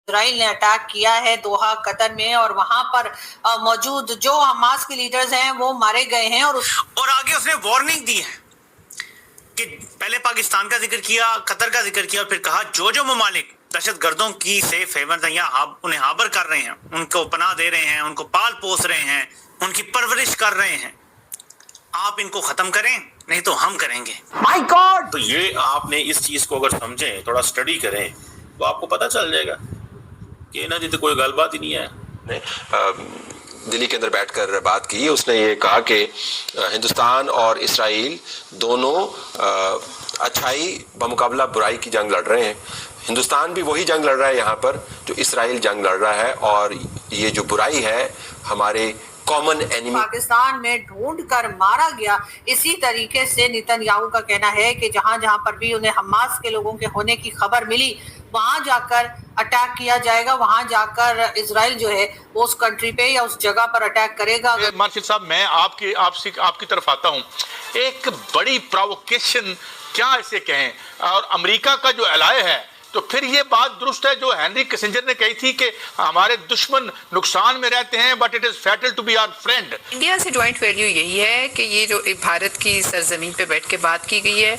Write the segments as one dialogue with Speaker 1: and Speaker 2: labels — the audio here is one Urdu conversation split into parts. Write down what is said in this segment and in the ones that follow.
Speaker 1: اسرائیل نے اٹیک کیا ہے دوحہ قطر میں، اور وہاں پر موجود جو حماس کے لیڈرز ہیں وہ مارے گئے ہیں، اور
Speaker 2: آگے اس نے وارننگ دی ہے کہ پہلے پاکستان کا ذکر کیا، قطر کا ذکر کیا، اور پھر کہا جو ممالک دہشت گردوں کی سیف ہیون یا انہیں ہابر کر رہے ہیں، ان کو پناہ دے رہے ہیں، ان کو پال پوس رہے ہیں، ان کی پرورش کر رہے ہیں، آپ ان کو ختم کریں نہیں تو ہم کریں گے۔
Speaker 3: مائی گاڈ!
Speaker 4: تو یہ آپ نے اس چیز کو اگر سمجھیں، تھوڑا سٹڈی کریں، تو آپ کو پتہ چل جائے گا کہ نا جی تو کوئی گل بات ہی نہیں ہے۔
Speaker 3: دلی کے اندر بیٹھ کر بات کی، اس نے یہ کہا کہ ہندوستان اور اسرائیل دونوں اچھائی بمقابلہ برائی کی جنگ لڑ رہے ہیں۔ ہندوستان بھی وہی جنگ لڑ رہا ہے یہاں پر جو اسرائیل جنگ لڑ رہا ہے، اور یہ جو برائی ہے ہمارے کامن اینیمی
Speaker 1: پاکستان میں ڈھونڈ کر مارا گیا۔ اسی طریقے سے نیتن یاہو کا کہنا ہے کہ جہاں جہاں پر بھی انہیں حماس کے لوگوں کے ہونے کی خبر ملی وہاں جا کر اٹیک کیا جائے گا، وہاں جا کر اسرائیل جو ہے وہ اس کنٹری پہ یا اس جگہ پر اٹیک کرے گا۔
Speaker 5: مارشل صاحب، میں آپ کی طرف آتا ہوں۔ ایک بڑی پراوکیشن کیا اسے کہیں، اور امریکہ کا جو الائے ہے، تو پھر یہ بات درست ہے جو ہینری کسنجر نے کہی تھی کہ ہمارے دشمن نقصان میں رہتے ہیں but it is fatal to be our friend.
Speaker 6: India سے جوائنٹ ویلیو یہی ہے کہ یہ جو بھارت کی سرزمین پہ بیٹھ کے بات کی گئی ہے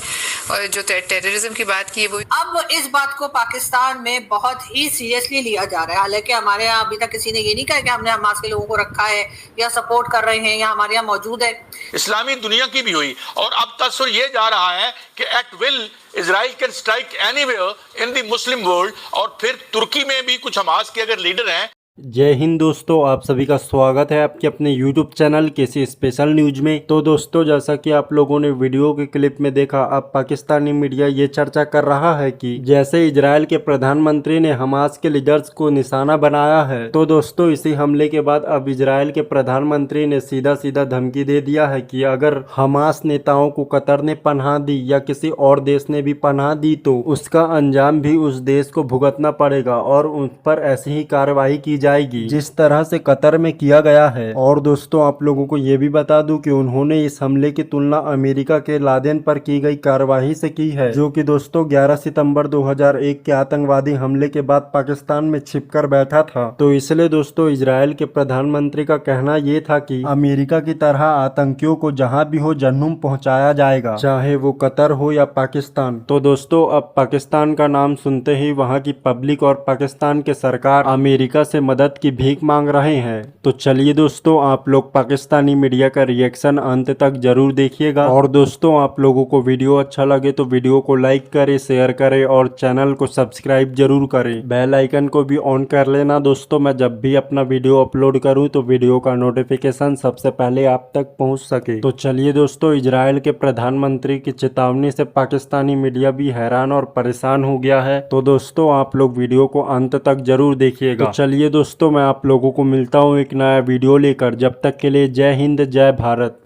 Speaker 6: اور جو ٹیررزم کی بات کی ہے وہ
Speaker 1: اب اس بات کو پاکستان میں بہت ہی سیریسلی لیا جا رہا ہے، حالانکہ ہمارے یہاں ابھی تک کسی نے یہ نہیں کہا کہ ہم نے حماس کے لوگوں کو رکھا ہے یا سپورٹ کر رہے ہیں یا ہمارے یہاں موجود ہے۔
Speaker 5: اسلامی دنیا کی بھی ہوئی، اور اب تاثر یہ جا رہا ہے کہ it will Israel can strike anywhere in the Muslim world, اور پھر ترکی میں بھی کچھ حماس کے اگر لیڈر ہیں۔
Speaker 7: جے ہند دوستو، آپ سبھی کا سواگت ہے آپ کے اپنے یوٹیوب چینل کسی اسپیشل نیوز میں۔ تو دوستو، جیسا کہ آپ لوگوں نے ویڈیو کے کلپ میں دیکھا، اب پاکستانی میڈیا یہ چرچا کر رہا ہے کہ جیسے اسرائیل کے پردھان منتری نے حماس کے لیڈرز کو نشانہ بنایا ہے، تو دوستو اسی حملے کے بعد اب اسرائیل کے پردھان منتری نے سیدھا دھمکی دے دیا ہے کہ اگر حماس نیتاؤں کو قطر نے پناہ دی یا کسی اور دیش نے بھی پناہ دی تو اس کا انجام بھی اس دیش کو بھگتنا پڑے گا، اور ان پر ایسی ہی کارروائی کی جائے گی جس طرح سے قطر میں کیا گیا ہے۔ اور دوستو، آپ لوگوں کو یہ بھی بتا دوں کہ انہوں نے اس حملے کی تلنا امریکہ کے لادن پر کی گئی کارروائی سے کی ہے، جو کہ دوستو 11 ستمبر 2001 کے آتنکوادی حملے کے بعد پاکستان میں چھپ کر بیٹھا تھا۔ تو اس لیے دوستو اسرائیل کے پردھان منتری کا کہنا یہ تھا کہ امریکہ کی طرح آتنکیوں کو جہاں بھی ہو جہنم پہنچایا جائے گا، چاہے وہ قطر ہو یا پاکستان۔ تو دوستو، اب پاکستان کا نام سنتے ہی وہاں کی پبلک اور پاکستان کے سرکار امریکہ سے مدد کی بھیک مانگ رہے ہیں۔ تو چلیے دوستو، آپ لوگ پاکستانی میڈیا کا ریئیکشن انت تک ضرور دیکھیے گا، اور دوستو آپ لوگوں کو ویڈیو اچھا لگے تو ویڈیو کو لائک کریں، شیئر کریں، اور چینل کو سبسکرائب ضرور کریں۔ بیل آئیکن کو بھی آن کر لینا دوستو، میں جب بھی اپنا ویڈیو اپلوڈ کروں تو ویڈیو کا نوٹیفیکیشن سب سے پہلے آپ تک پہنچ سکے۔ تو چلیے دوستو، اسرائیل کے پردھان منتری کی چیتاونی سے پاکستانی میڈیا بھی حیران اور پریشان ہو گیا ہے۔ تو دوستو آپ لوگ ویڈیو کو انت تک ضرور دیکھیے گا۔ تو چلیے دوستو، میں آپ لوگوں کو ملتا ہوں ایک نیا ویڈیو لے کر، جب تک کے لیے جے ہند جے بھارت۔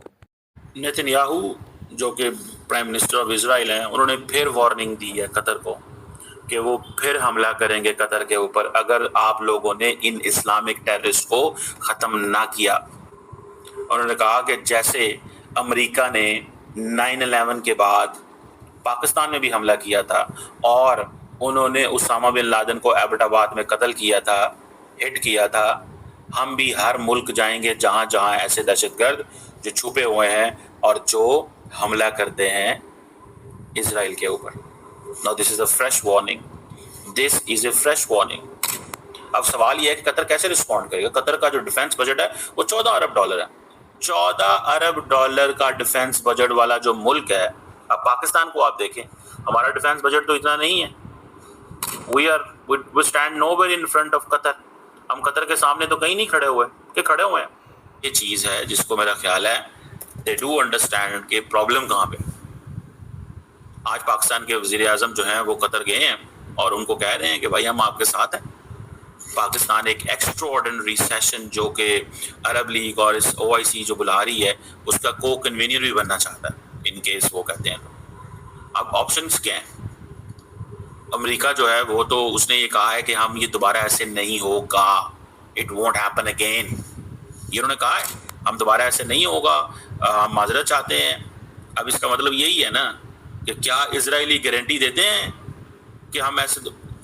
Speaker 4: نیتن یاہو جو کہ پرائم منسٹر آف اسرائیل ہیں، انہوں نے پھر وارننگ دی ہے قطر کو کہ وہ پھر حملہ کریں گے قطر کے اوپر اگر آپ لوگوں نے ان اسلامک ٹیررسٹ کو ختم نہ کیا۔ انہوں نے کہا کہ جیسے امریکہ نے 9/11 کے بعد پاکستان میں بھی حملہ کیا تھا اور انہوں نے اسامہ بن لادن کو ایبٹ آباد میں قتل کیا تھا، ہٹ کیا تھا، ہم بھی ہر ملک جائیں گے جہاں جہاں ایسے دہشت گرد جو چھپے ہوئے ہیں اور جو حملہ کرتے ہیں اسرائیل کے اوپر۔ Now this is a fresh warning. This is a fresh warning. اب سوال یہ ہے کہ قطر کیسے رسپونڈ کرے گا۔ قطر کا جو ڈیفنس بجٹ ہے وہ $14 ارب ہے۔ $14 ارب کا ڈیفنس بجٹ والا جو ملک ہے، اب پاکستان کو آپ دیکھیں، ہمارا ڈیفنس بجٹ تو اتنا نہیں ہے۔ We stand nowhere in front of قطر۔ ہم قطر کے سامنے تو کہیں نہیں کھڑے ہوئے کہ کھڑے ہوئے ہیں۔ یہ چیز ہے جس کو میرا خیال ہے they do understand کہ پرابلم کہاں پہ۔ آج پاکستان کے وزیر اعظم جو ہیں وہ قطر گئے ہیں اور ان کو کہہ رہے ہیں کہ بھائی ہم آپ کے ساتھ ہیں۔ پاکستان ایک ایکسٹرا آرڈنری سیشن جو کہ عرب لیگ اور اس OIC جو بلا رہی ہے اس کا کو کنوینئر بھی بننا چاہتا ہے ان کیس وہ کہتے ہیں۔ اب آپشنز کیا ہیں؟ امریکہ جو ہے وہ تو اس نے یہ کہا ہے کہ ہم یہ دوبارہ ایسے نہیں ہوگا، اٹ وونٹ ہیپن اگین۔ یہ انہوں نے کہا ہے ہم دوبارہ ایسے نہیں ہوگا، ہم معذرت چاہتے ہیں۔ اب اس کا مطلب یہی ہے نا کہ کیا اسرائیلی گارنٹی دیتے ہیں کہ ہم ایسے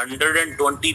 Speaker 4: 120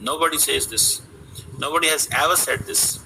Speaker 4: Nobody says this. Nobody has ever said this.